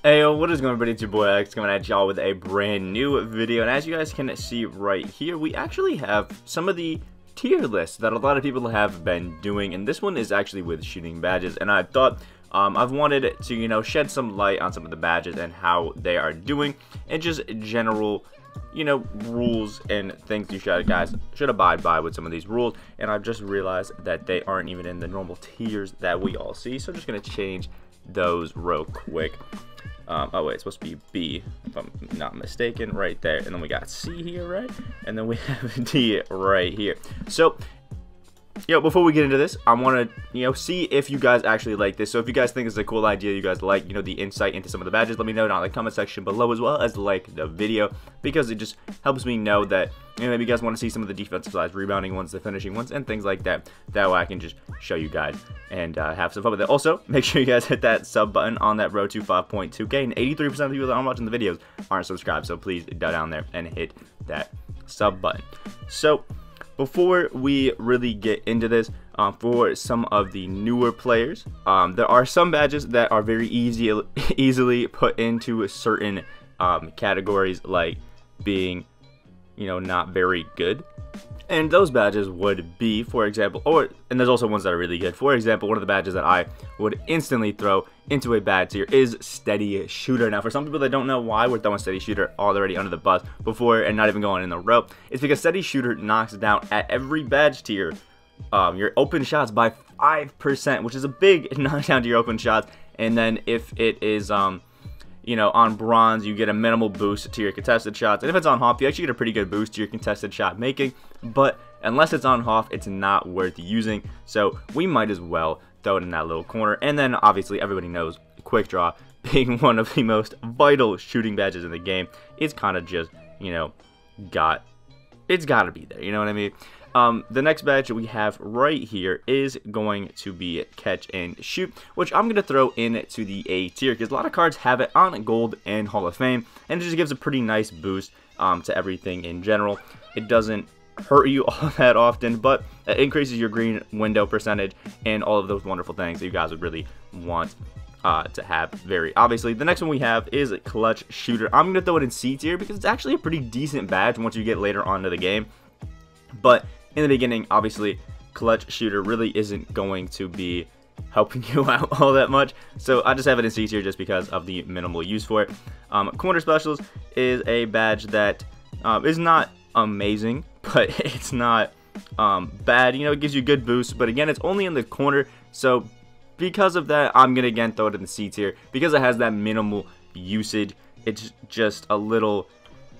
Hey yo, what is going on everybody? It's your boy X coming at y'all with a brand new video, and as you guys can see right here, we actually have some of the tier lists that a lot of people have been doing, and this one is actually with shooting badges, and I thought I've wanted to, shed some light on some of the badges and how they are doing, and just general, rules and things you guys should abide by with some of these rules. And I've just realized that they aren't even in the normal tiers that we all see, so I'm just going to change those real quick. Oh wait, it's supposed to be B, if I'm not mistaken, right there. And then we got C here, right? And then we have D right here. So, before we get into this, I want to, see if you guys actually like this. So if you guys think it's a cool idea, you guys like, the insight into some of the badges, let me know down in the comment section below, as well as like the video, because it just helps me know that, maybe you guys want to see some of the defensive sides, rebounding ones, the finishing ones, and things like that. That way I can just show you guys and have some fun with it. Also, make sure you guys hit that sub button on that road to 5.2K, and 83% of the people that are watching the videos aren't subscribed, so please go down there and hit that sub button. So, before we really get into this, for some of the newer players, there are some badges that are very easily put into certain categories, like being, not very good. And those badges would be, for example, and there's also ones that are really good. For example, one of the badges that I would instantly throw into a bad tier is Steady Shooter. Now, for some people that don't know why we're throwing Steady Shooter already under the bus before and not even going in the row, it's because Steady Shooter knocks down at every badge tier your open shots by 5%, which is a big knockdown to your open shots. And then if it is on bronze, you get a minimal boost to your contested shots. And if it's on HOF, you actually get a pretty good boost to your contested shot making. But unless it's on HOF, it's not worth using. So we might as well throw it in that little corner. And then obviously everybody knows Quick Draw being one of the most vital shooting badges in the game. It's kind of just, it's got to be there. You know what I mean? The next badge that we have right here is going to be Catch and Shoot, which I'm going to throw into the A tier because a lot of cards have it on Gold and Hall of Fame, and it just gives a pretty nice boost to everything in general. It doesn't hurt you all that often, but it increases your green window percentage and all of those wonderful things that you guys would really want to have. Very obviously, the next one we have is Clutch Shooter. I'm going to throw it in C tier because it's actually a pretty decent badge once you get later on to the game, but in the beginning, obviously, Clutch Shooter really isn't going to be helping you out all that much. So I just have it in C tier just because of the minimal use for it. Corner Specialist is a badge that is not amazing, but it's not bad. It gives you good boost, but again, it's only in the corner. So because of that, I'm going to again throw it in the C tier because it has that minimal usage. It's just a little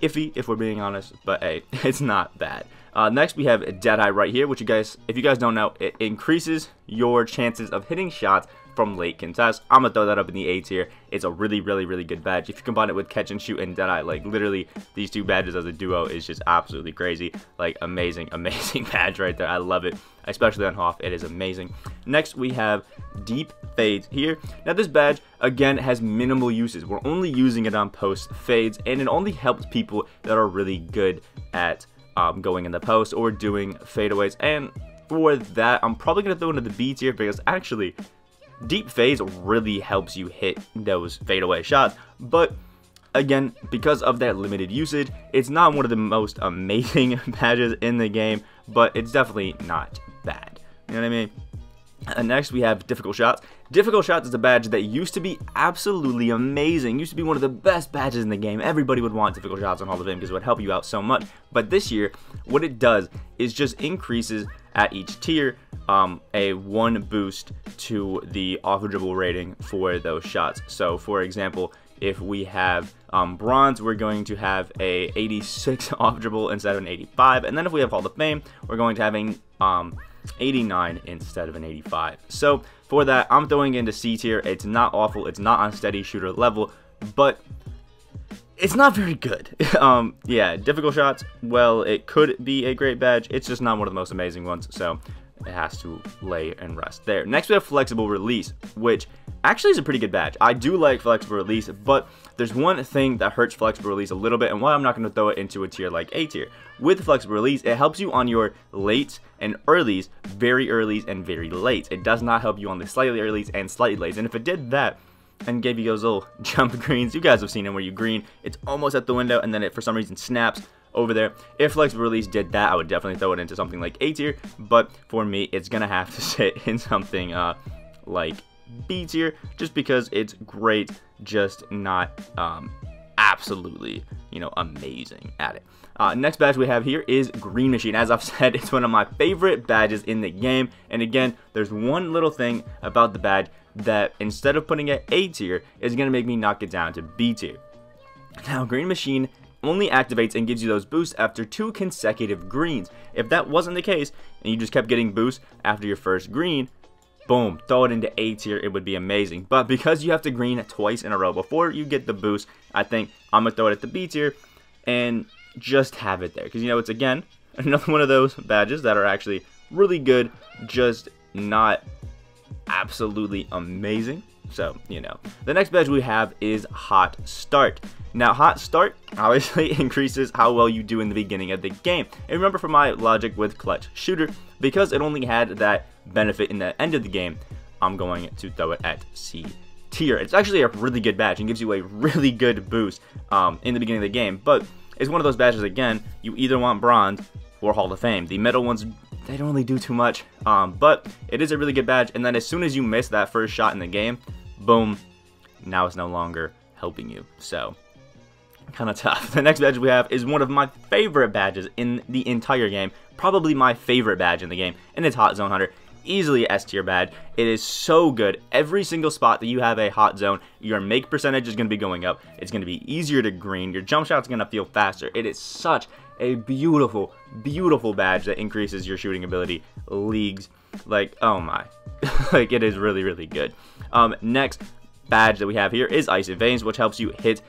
iffy, if we're being honest, but hey, it's not bad. Next, we have Deadeye right here, which if you guys don't know, it increases your chances of hitting shots from late contests. I'm gonna throw that up in the A tier. It's a really good badge. If you combine it with Catch and Shoot and Deadeye, like literally these two badges as a duo is just absolutely crazy. Like amazing badge right there. I love it, especially on HOF. It is amazing. Next, we have Deep Fades here. Now this badge again has minimal uses. We're only using it on post fades, and it only helps people that are really good at going in the post or doing fadeaways. And for that, I'm probably gonna throw into the B tier because actually Deep Fades really helps you hit those fadeaway shots. But again, because of that limited usage, it's not one of the most amazing badges in the game, but it's definitely not bad. You know what I mean? And next, we have Difficult Shots. Difficult Shots is a badge that used to be absolutely amazing. Used to be one of the best badges in the game. Everybody would want Difficult Shots on Hall of Fame because it would help you out so much. But this year, what it does is just increases at each tier a 1 boost to the off-dribble rating for those shots. So, for example, if we have bronze, we're going to have a 86 off-dribble instead of an 85. And then if we have Hall of Fame, we're going to have a 89 instead of an 85. So for that, I'm throwing into C tier. It's not awful. It's not on Steady Shooter level, but it's not very good. Yeah, Difficult Shots, well, it could be a great badge. It's just not one of the most amazing ones, so it has to lay and rest there. Next, we have Flexible Release, which actually is a pretty good badge. I do like Flexible Release, but there's one thing that hurts Flexible Release a little bit, and why I'm not going to throw it into a tier like A tier. With Flexible Release, it helps you on your lates and earlies, very earlies and very late. It does not help you on the slightly earlies and slightly lates, and if it did that, and gave you those little jump greens. You guys have seen them where you green, it's almost at the window, and then it for some reason snaps over there. If Flexible Release did that, I would definitely throw it into something like A tier, but for me, it's gonna have to sit in something like B tier, just because it's great, just not absolutely, you know, amazing at it. Next badge we have here is Green Machine. As I've said, it's one of my favorite badges in the game, and again, there's one little thing about the badge that instead of putting it A tier, is going to make me knock it down to B tier. Now, Green Machine only activates and gives you those boosts after 2 consecutive greens. If that wasn't the case, and you just kept getting boosts after your first green, boom, throw it into A tier, it would be amazing. But because you have to green twice in a row before you get the boost, I think I'm going to throw it at the B tier and just have it there. Because, you know, it's, again, another one of those badges that are actually really good, just not absolutely amazing. So, you know, the next badge we have is Hot Start. Now, Hot Start obviously increases how well you do in the beginning of the game. And remember, from my logic with Clutch Shooter, because it only had that benefit in the end of the game, I'm going to throw it at C tier. It's actually a really good badge and gives you a really good boost in the beginning of the game. But it's one of those badges, again, you either want Bronze or Hall of Fame. The metal ones, they don't really do too much, but it is a really good badge. And then as soon as you miss that first shot in the game, boom, now it's no longer helping you. So, kind of tough. The next badge we have is one of my favorite badges in the entire game, probably my favorite badge in the game, and it's Hot Zone Hunter. Easily a S tier badge. It is so good. Every single spot that you have a hot zone, your make percentage is going to be going up. It's going to be easier to green. Your jump shot's going to feel faster. It is such a beautiful, beautiful badge that increases your shooting ability leagues. Like, oh my. Like, it is really, really good. Next badge that we have here is Ice and Veins, which helps you hit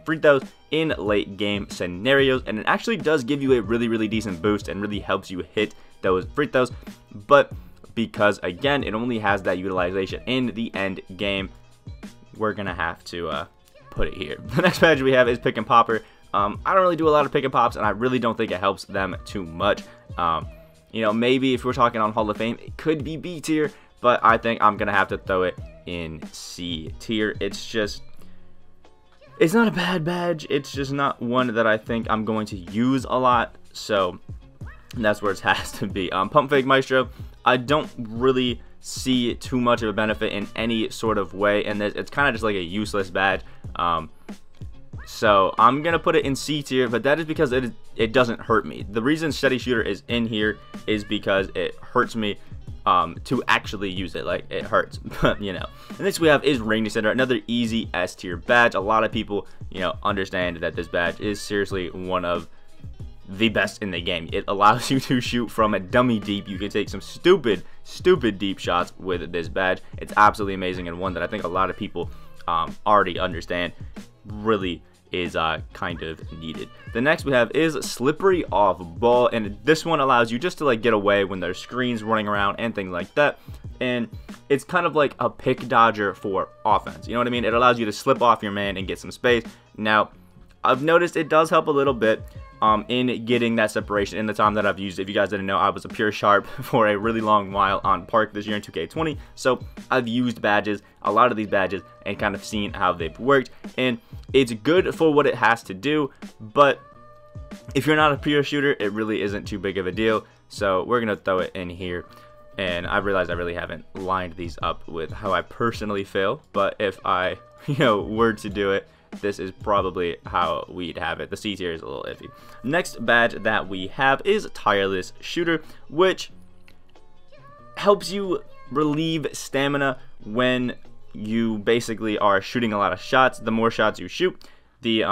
free throws in late game scenarios, and it actually does give you a really, really decent boost and really helps you hit those free throws. But because, again, it only has that utilization in the end game, we're gonna have to put it here. The next badge we have is Pick and Popper. I don't really do a lot of pick and pops, and I really don't think it helps them too much. You know, maybe if we're talking on Hall of Fame, it could be B tier, but I think I'm gonna have to throw it in C tier. It's just, it's not a bad badge, it's just not one that I think I'm going to use a lot, so that's where it has to be. Pump Fake Maestro, I don't really see too much of a benefit in any sort of way, and it's kind of just like a useless badge. So I'm gonna put it in C tier, but that is because it doesn't hurt me. The reason Steady Shooter is in here is because it hurts me to actually use it. Like, it hurts, but you know. The next we have is Ring Descender, another easy S tier badge. A lot of people, you know, understand that this badge is seriously one of the best in the game. It allows you to shoot from a dummy deep. You can take some stupid deep shots with this badge. It's absolutely amazing, and one that I think a lot of people already understand really is kind of needed. The next we have is Slippery Off Ball, and this one allows you just to like get away when there's screens running around and things like that, and it's kind of like a pick dodger for offense. You know what I mean? It allows you to slip off your man and get some space. Now, I've noticed it does help a little bit in getting that separation in the time that I've used it. If you guys didn't know, I was a pure sharp for a really long while on Park this year in 2K20, so I've used badges, a lot of these badges, and kind of seen how they've worked, and it's good for what it has to do, but if you're not a pure shooter, it really isn't too big of a deal, so we're going to throw it in here. And I realized I really haven't lined these up with how I personally feel, but if I, you know, were to do it, this is probably how we'd have it. The C tier is a little iffy. Next badge that we have is Tireless Shooter, which helps you relieve stamina when you basically are shooting a lot of shots. The more shots you shoot, the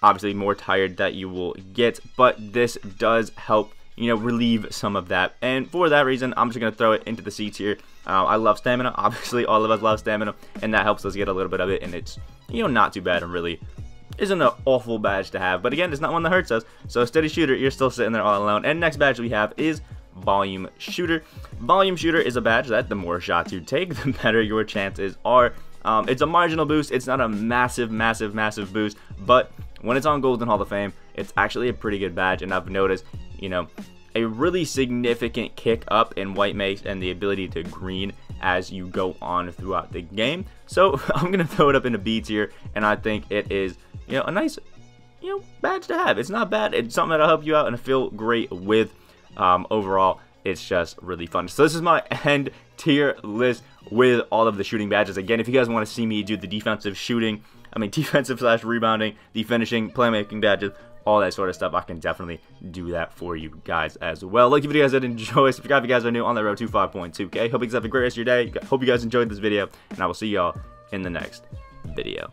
obviously more tired that you will get, but this does help, you know, relieve some of that, and for that reason I'm just going to throw it into the C tier. I love stamina, obviously all of us love stamina, and that helps us get a little bit of it, and it's, you know, not too bad, and really isn't an awful badge to have, but again, it's not one that hurts us. So Steady Shooter, you're still sitting there all alone. And next badge we have is Volume Shooter. Volume Shooter is a badge that the more shots you take, the better your chances are. It's a marginal boost, it's not a massive boost, but when it's on Golden Hall of Fame, it's actually a pretty good badge, and I've noticed, you know, a really significant kick up in white mace and the ability to green as you go on throughout the game. So I'm gonna throw it up in a B tier, and I think it is, you know, a nice, you know, badge to have. It's not bad. It's something that'll help you out and feel great with. Overall, it's just really fun. So this is my end tier list with all of the shooting badges. Again, if you guys want to see me do the defensive shooting, defensive / rebounding, the finishing, playmaking badges, all that sort of stuff, I can definitely do that for you guys as well. Like if you guys did enjoy, subscribe if you guys are new on the road to 5.2K. Hope you guys have a great rest of your day. Hope you guys enjoyed this video, and I will see y'all in the next video.